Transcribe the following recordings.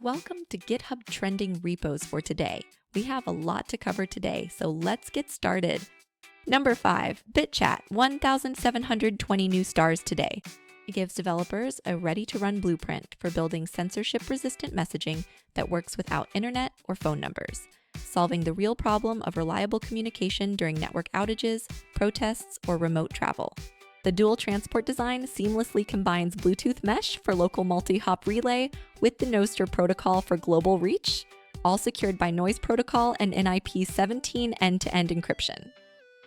Welcome to GitHub Trending Repos for today. We have a lot to cover today, so let's get started. Number 5, bitchat, 1,720 new stars today. It gives developers a ready-to-run blueprint for building censorship-resistant messaging that works without internet or phone numbers, solving the real problem of reliable communication during network outages, protests, or remote travel. The dual transport design seamlessly combines Bluetooth mesh for local multi-hop relay with the Nostr protocol for global reach, all secured by noise protocol and NIP17 end-to-end encryption.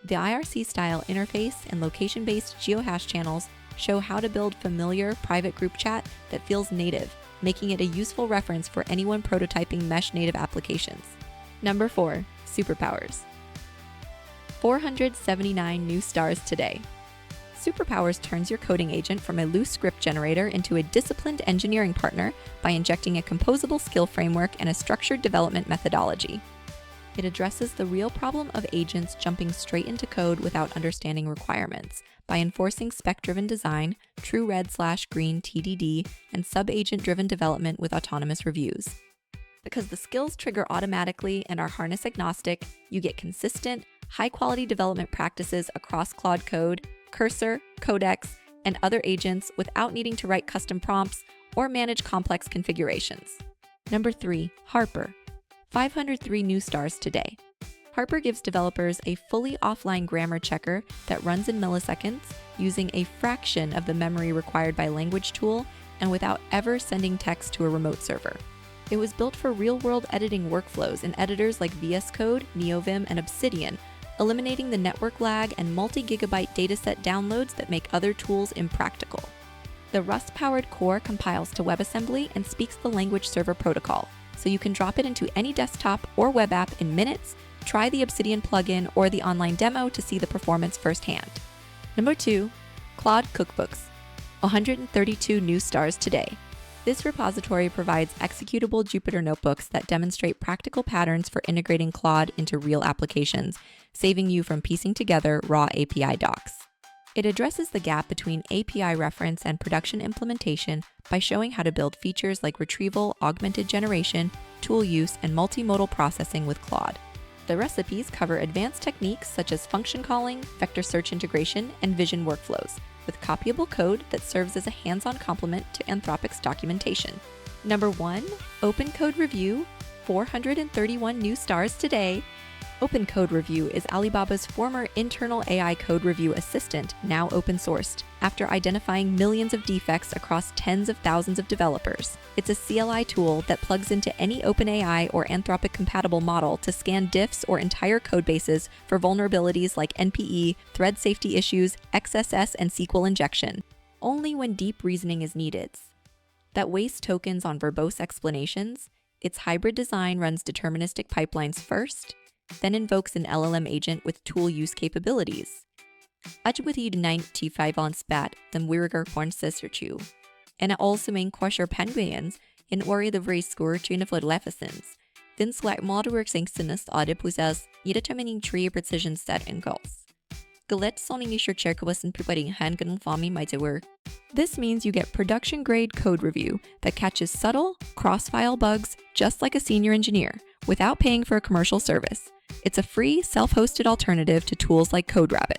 The IRC-style interface and location-based geohash channels show how to build familiar private group chat that feels native, making it a useful reference for anyone prototyping mesh-native applications. Number 4, superpowers. 479 new stars today. Superpowers turns your coding agent from a loose script generator into a disciplined engineering partner by injecting a composable skill framework and a structured development methodology. It addresses the real problem of agents jumping straight into code without understanding requirements by enforcing spec-driven design, true red/green TDD, and sub-agent-driven development with autonomous reviews. Because the skills trigger automatically and are harness agnostic, you get consistent, high-quality development practices across Claude Code, Cursor, Codex, and other agents without needing to write custom prompts or manage complex configurations. Number 3, Harper. 503 new stars today. Harper gives developers a fully offline grammar checker that runs in milliseconds using a fraction of the memory required by language tool and without ever sending text to a remote server. It was built for real-world editing workflows in editors like VS Code, NeoVim, and Obsidian, eliminating the network lag and multi-gigabyte dataset downloads that make other tools impractical. The Rust-powered core compiles to WebAssembly and speaks the language server protocol, so you can drop it into any desktop or web app in minutes, try the Obsidian plugin or the online demo to see the performance firsthand. Number 2, claude-cookbooks. 132 new stars today. This repository provides executable Jupyter notebooks that demonstrate practical patterns for integrating Claude into real applications, saving you from piecing together raw API docs. It addresses the gap between API reference and production implementation by showing how to build features like retrieval, augmented generation, tool use, and multimodal processing with Claude. The recipes cover advanced techniques such as function calling, vector search integration, and vision workflows, with copyable code that serves as a hands-on complement to Anthropic's documentation. Number 1, Open Code Review, 431 new stars today. Open Code Review is Alibaba's former internal AI code review assistant, now open-sourced, after identifying millions of defects across tens of thousands of developers. It's a CLI tool that plugs into any OpenAI or Anthropic-compatible model to scan diffs or entire codebases for vulnerabilities like NPE, thread safety issues, XSS, and SQL injection, only when deep reasoning is needed. That wastes tokens on verbose explanations, its hybrid design runs deterministic pipelines first, then invokes an LLM agent with tool use capabilities. Ajwithid 95 on spat, then Wiriger Hornsesserchu. And it also main quasher penguins in ori the very score tune of lefacins. Then slack moderworks instanus adipusas, determining tree precision set and goals. Galet soning is your cherkwas and preparing handgun fami mightiwer. This means you get production grade code review that catches subtle, cross-file bugs just like a senior engineer, without paying for a commercial service. It's a free, self-hosted alternative to tools like CodeRabbit.